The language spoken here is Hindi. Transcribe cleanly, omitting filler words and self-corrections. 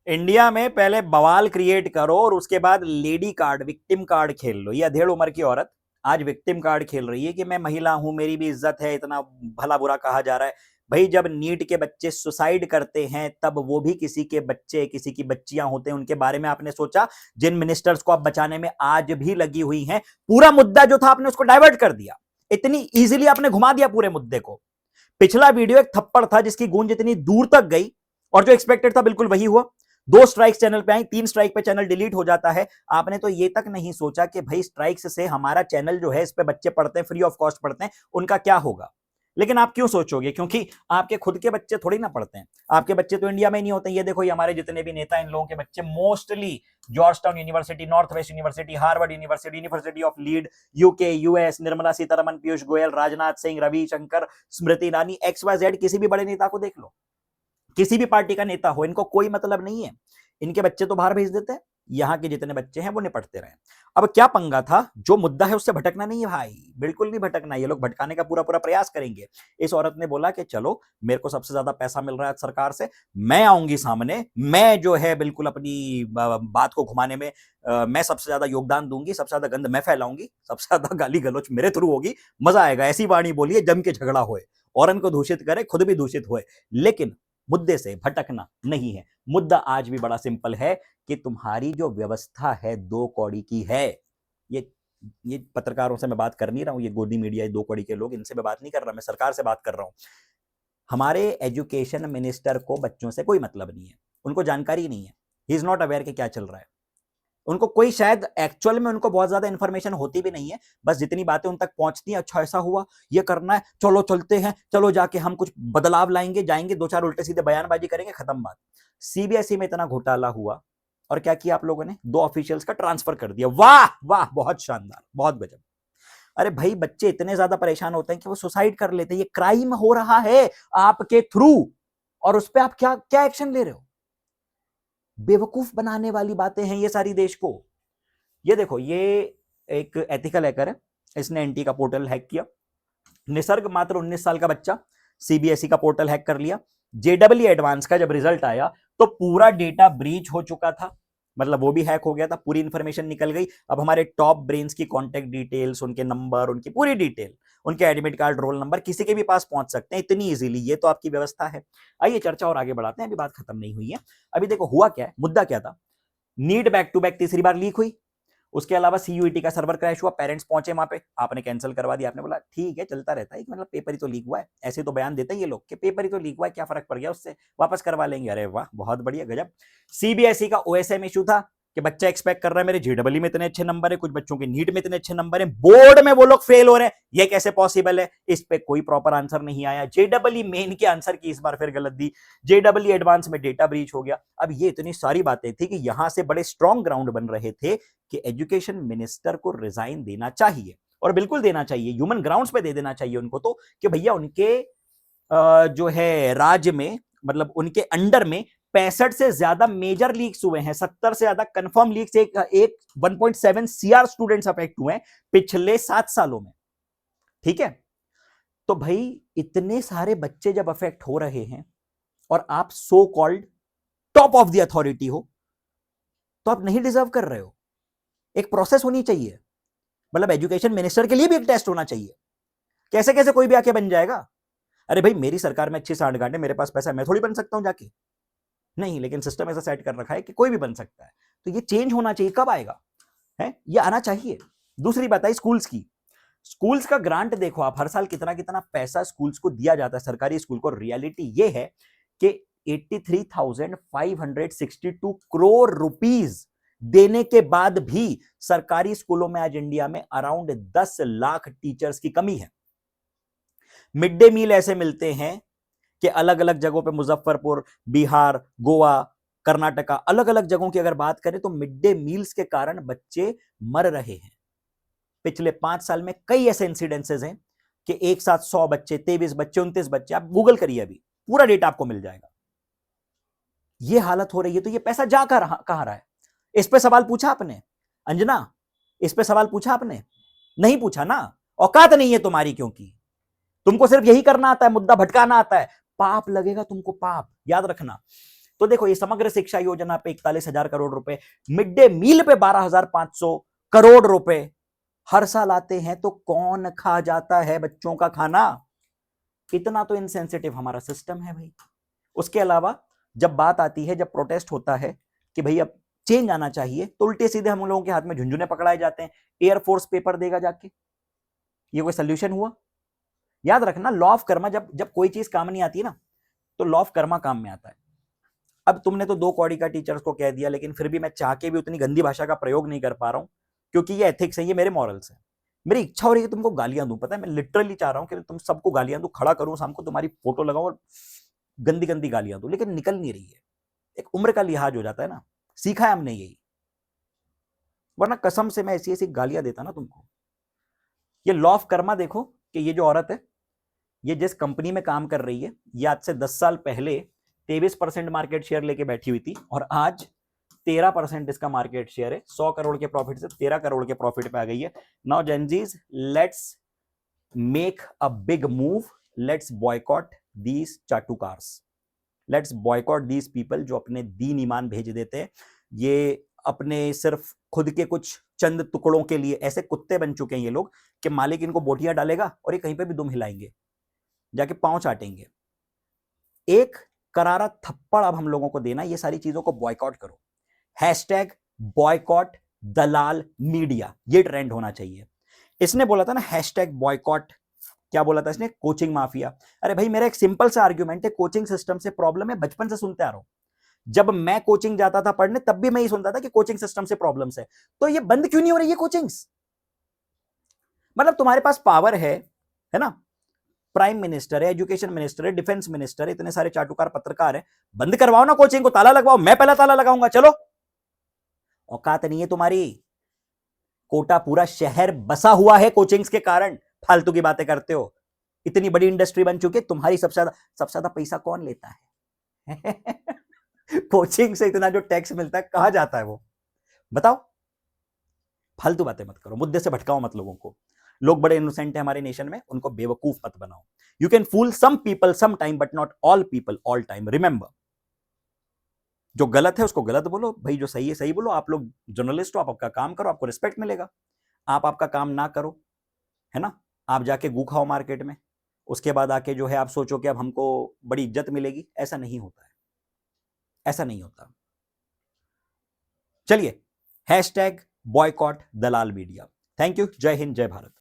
इंडिया में पहले बवाल क्रिएट करो और उसके बाद लेडी कार्ड, विक्टिम कार्ड खेल लो। ये अधेड़ उम्र की औरत आज विक्टिम कार्ड खेल रही है कि मैं महिला हूं, मेरी भी इज्जत है, इतना भला बुरा कहा जा रहा है। भाई जब नीट के बच्चे सुसाइड करते हैं तब वो भी किसी के बच्चे, किसी की बच्चियां होते हैं, उनके बारे में आपने सोचा? जिन मिनिस्टर्स को आप बचाने में आज भी लगी हुई हैं, पूरा मुद्दा जो था आपने उसको डाइवर्ट कर दिया, इतनी इजीली आपने घुमा दिया पूरे मुद्दे को। पिछला वीडियो एक थप्पड़ था जिसकी गूंज इतनी दूर तक गई और जो एक्सपेक्टेड था बिल्कुल वही हुआ। 2 स्ट्राइक्स चैनल पे आई, 3 स्ट्राइक पे चैनल डिलीट हो जाता है। आपने तो ये तक नहीं सोचा कि भाई स्ट्राइक्स से हमारा चैनल जो है, इस पे बच्चे पढ़ते हैं, फ्री ऑफ कॉस्ट पढ़ते हैं, उनका क्या होगा। लेकिन आप क्यों सोचोगे? क्योंकि आपके खुद के बच्चे थोड़ी ना पढ़ते हैं। आपके बच्चे तो इंडिया में नहीं होते। ये देखो, ये हमारे जितने भी नेता, इन लोगों के बच्चे mostly George town university, north west university, Harvard university, university of lead, UK, US, Nirmala Sitharaman, Piyush Goyal, Rajnath Singh, Ravishankar, Smriti Irani, XYZ, किसी भी बड़े नेता को देख लो, किसी भी पार्टी का नेता हो, इनको कोई मतलब नहीं है। इनके बच्चे तो बाहर भेज देते हैं, यहां के जितने बच्चे हैं वो निपटते रहे। अब क्या पंगा था? जो मुद्दा है उससे भटकना नहीं है भाई, बिल्कुल नहीं भटकना। ये लोग भटकाने का पूरा पूरा प्रयास करेंगे। इस औरत ने बोला कि चलो, मेरे को सबसे ज्यादा पैसा मिल रहा है सरकार से, मैं आऊंगी सामने, मैं जो है बिल्कुल अपनी बात को घुमाने में मैं सबसे ज्यादा योगदान दूंगी, सबसे ज्यादा गंद मैं फैलाऊंगी, सबसे ज्यादा गाली गलौच मेरे थ्रू होगी, मजा आएगा। ऐसी वाणी बोलिए जम के झगड़ा होए, और इनको दूषित करे, खुद भी दूषित होए, लेकिन मुद्दे से भटकना नहीं है। मुद्दा आज भी बड़ा सिंपल है कि तुम्हारी जो व्यवस्था है 2 कौड़ी की है। ये ये पत्रकारों से मैं बात कर नहीं रहा हूं, ये गोदी मीडिया, 2 कौड़ी के लोग, इनसे मैं बात नहीं कर रहा, मैं सरकार से बात कर रहा हूं। हमारे एजुकेशन मिनिस्टर को बच्चों से कोई मतलब नहीं है, उनको जानकारी नहीं है, ही इज नॉट अवेयर कि क्या चल रहा है। उनको कोई, शायद एक्चुअल में उनको बहुत ज्यादा इंफॉर्मेशन होती भी नहीं है, बस जितनी बातें उन तक पहुंचती हैं, अच्छा ऐसा हुआ, ये करना है, चलो चलते हैं, चलो जाके हम कुछ बदलाव लाएंगे, जाएंगे 2-4 उल्टे सीधे बयानबाजी करेंगे, खत्म बात। सीबीएसई में इतना घोटाला हुआ और क्या किया आप लोगों ने? 2 ऑफिशियल्स का ट्रांसफर कर दिया। वाह वाह, बहुत शानदार, बहुत गजब। अरे भाई, बच्चे इतने ज्यादा परेशान होते हैं कि वो सुसाइड कर लेते हैं। ये क्राइम हो रहा है आपके थ्रू, और उस पर आप क्या क्या एक्शन ले रहे हो? बेवकूफ बनाने वाली बातें हैं ये सारी देश को। ये देखो, ये एक एथिकल हैकर है, इसने एनटी का पोर्टल हैक किया। निसर्ग मात्र 19 साल का बच्चा सीबीएसई का पोर्टल हैक कर लिया। जेडब्ल्यू एडवांस का जब रिजल्ट आया तो पूरा डेटा ब्रीच हो चुका था, मतलब वो भी हैक हो गया था, पूरी इंफॉर्मेशन निकल गई। अब हमारे टॉप ब्रेन्स की कॉन्टेक्ट डिटेल्स, उनके नंबर, उनकी पूरी डिटेल, उनके एडमिट कार्ड, रोल नंबर, किसी के भी पास पहुंच सकते हैं इतनी इजीली। ये तो आपकी व्यवस्था है। आइए चर्चा और आगे बढ़ाते हैं, अभी बात खत्म नहीं हुई है। अभी देखो हुआ क्या है, मुद्दा क्या था। नीट बैक टू बैक तीसरी बार लीक हुई। उसके अलावा सीयूईटी का सर्वर क्रैश हुआ, पेरेंट्स पहुंचे वहां पे, आपने कैंसिल करवा दिया। आपने बोला ठीक है, चलता रहता है, मतलब पेपर ही तो लीक हुआ है। ऐसे तो बयान देते हैं ये लोग कि पेपर ही तो लीक हुआ है, क्या फर्क पड़ गया उससे, वापस करवा लेंगे। अरे वाह, बहुत बढ़िया, गजब। सीबीएसई का ओएसएम इशू था कि बच्चा एक्सपेक्ट कर रहा है मेरे जेडब्ल्यू में इतने अच्छे नंबर है, कुछ बच्चों के नीट में इतने अच्छे नंबर है, बोर्ड में वो लोग फेल हो रहे हैं, ये कैसे पॉसिबल है? इस पे कोई प्रॉपर आंसर नहीं आया। जेडब्ल्यू मेन के आंसर की इस बार फिर गलत दी, जेडब्ल्यू एडवांस में डेटा ब्रीच हो गया। अब ये इतनी सारी बातें थी कि यहां से बड़े स्ट्रॉन्ग ग्राउंड बन रहे थे कि एजुकेशन मिनिस्टर को रिजाइन देना चाहिए, और बिल्कुल देना चाहिए, ह्यूमन ग्राउंड्स पे दे देना चाहिए उनको तो, कि भैया उनके जो है राज्य में, मतलब उनके अंडर में 65 से ज्यादा मेजर लीक्स हुए हैं, 70 से ज्यादा कंफर्म लीक्स, एक 1.7 सीआर स्टूडेंट्स अफेक्ट हुए हैं पिछले 7 सालों में। ठीक है, तो भाई इतने सारे बच्चे जब अफेक्ट हो रहे हैं और आप so called top of the authority हो, तो आप नहीं डिजर्व कर रहे हो। एक प्रोसेस होनी चाहिए, मतलब एजुकेशन मिनिस्टर के लिए भी एक टेस्ट होना चाहिए। कैसे कैसे कोई भी आके बन जाएगा? अरे भाई, मेरी सरकार में अच्छी सांठगांठ है, मेरे पास पैसा है, मैं थोड़ी बन सकता हूं जाके? नहीं, लेकिन सिस्टम ऐसा सेट कर रखा है कि कोई भी बन सकता है। तो ये चेंज होना चाहिए। कब आएगा है? ये आना चाहिए। दूसरी बात है स्कूल्स की। स्कूल्स का ग्रांट देखो आप, हर साल कितना कितना पैसा स्कूल्स को दिया जाता है, सरकारी स्कूल को। रियलिटी ये है कि 83,562 करोड़ रुपीस देने के बाद भी सरकारी स्कूलों में आज इंडिया में अराउंड 10 लाख टीचर्स की कमी है। मिड डे मील ऐसे मिलते हैं कि अलग अलग जगहों पे, मुजफ्फरपुर, बिहार, गोवा, कर्नाटका, अलग अलग जगहों की अगर बात करें तो मिड डे मील्स के कारण बच्चे मर रहे हैं। पिछले 5 साल में कई ऐसे इंसिडेंसेस हैं कि एक साथ 100 बच्चे, 23 बच्चे, 29 बच्चे, आप गूगल करिए, अभी पूरा डेटा आपको मिल जाएगा। ये हालत हो रही है, तो ये पैसा जा कहां रहा है? इस पे सवाल पूछा आपने अंजना? इस पे सवाल पूछा आपने? नहीं पूछा ना। औकात नहीं है तुम्हारी, क्योंकि तुमको सिर्फ यही करना आता है, मुद्दा भटकाना आता है। पाप लगेगा तुमको, पाप, याद रखना। तो देखो ये समग्र शिक्षा योजना पे 41,000 करोड़ रुपए, मिड डे मील पे 12,500 करोड़ रुपए हर साल आते हैं, तो कौन खा जाता है बच्चों का खाना? इतना तो इनसेंसिटिव हमारा सिस्टम है भाई। उसके अलावा जब बात आती है, जब प्रोटेस्ट होता है कि भाई अब चेंज आना चाहिए, तो उल्टे सीधे हम लोगों के हाथ में झुंझुने पकड़ाए जाते हैं। एयरफोर्स पेपर देगा जाके, ये कोई सोल्यूशन हुआ? याद रखना, लॉ ऑफ कर्मा, जब जब कोई चीज काम नहीं आती ना, तो लॉ ऑफ कर्मा काम में आता है। अब तुमने तो 2 कौड़ी का टीचर्स को कह दिया, लेकिन फिर भी मैं चाह के भी उतनी गंदी भाषा का प्रयोग नहीं कर पा रहा हूं, क्योंकि ये एथिक्स है, ये मेरे मॉरल्स है। मेरी इच्छा हो रही है तुमको गालियां दूं, पता है, मैं लिटरली चाह रहा हूं कि तुम सबको गालियां दूं, खड़ा करूं शाम को, तुम्हारी फोटो लगाऊं और गंदी गंदी गालियां दूं, लेकिन निकल नहीं रही है। एक उम्र का लिहाज हो जाता है ना, सीखा है हमने यही, वरना कसम से मैं ऐसी ऐसी गालियां देता ना तुमको। ये लॉ ऑफ कर्मा देखो कि ये जो औरत है, ये जिस कंपनी में काम कर रही है, ये आज से 10 साल पहले 23% मार्केट शेयर लेके बैठी हुई थी, और आज 13% इसका मार्केट शेयर है। 100 करोड़ के प्रॉफिट से 13 करोड़ के प्रॉफिट पे आ गई है। Now Gen Zs, let's make a big move, let's boycott these चाटुकार्स, लेट्स बॉयकॉट दीज पीपल जो अपने दीन ईमान भेज देते हैं। ये अपने सिर्फ खुद के कुछ चंद टुकड़ों के लिए ऐसे कुत्ते बन चुके हैं ये लोग कि मालिक इनको बोटियां डालेगा और ये कहीं पे भी दुम हिलाएंगे, जाके पांव चाटेंगे। एक करारा थप्पड़ अब हम लोगों को देना, ये सारी चीजों को बॉयकॉट करो। हैशटैग बॉयकॉट दलाल मीडिया, ये ट्रेंड होना चाहिए। इसने बोला था ना हैशटैग बॉयकॉट, क्या बोला था इसने? Coaching mafia. अरे भाई मेरा एक सिंपल सा आर्ग्यूमेंट है, कोचिंग सिस्टम से प्रॉब्लम है, बचपन से सुनते आ रहा हूं। जब मैं कोचिंग जाता था पढ़ने, तब भी मैं ही सुनता था कि कोचिंग सिस्टम से प्रॉब्लम्स है। तो ये बंद क्यों नहीं हो रही है कोचिंग्स? मतलब तुम्हारे पास पावर है ना, प्राइम मिनिस्टर है, एजुकेशन मिनिस्टर है, डिफेंस मिनिस्टर है, इतने सारे चाटुकार पत्रकार है, बंद करवाओ ना कोचिंग को, ताला लगवाओ, मैं पहला ताला लगाऊंगा, चलो। औकात नहीं है तुम्हारी। कोटा पूरा शहर बसा हुआ है कोचिंग्स के कारण, फालतू की बातें करते हो। इतनी बड़ी इंडस्ट्री बन चुकी है, तुम्हारी सबसे ज्यादा पैसा कौन लेता है? कोचिंग से इतना जो टैक्स मिलता है, कहां जाता है वो? बताओ। फालतू बातें मत करो, मुद्दे से भटकाओ मत लोगों को। लोग बड़े इनोसेंट है हमारे नेशन में, उनको बेवकूफ मत बनाओ। You can fool some people some time, but not all people all time. Remember, जो गलत है उसको गलत बोलो भाई, जो सही है सही बोलो। आप लोग जर्नलिस्ट हो, आप आपका काम करो, आपको रिस्पेक्ट मिलेगा। आप आपका काम ना करो, है ना, आप जाके गू खाओ मार्केट में, उसके बाद आके जो है आप सोचो कि अब हमको बड़ी इज्जत मिलेगी। ऐसा नहीं होता है, ऐसा नहीं होता। चलिए, hashtag boycott Dalal media. Thank you, जय हिंद, जय भारत।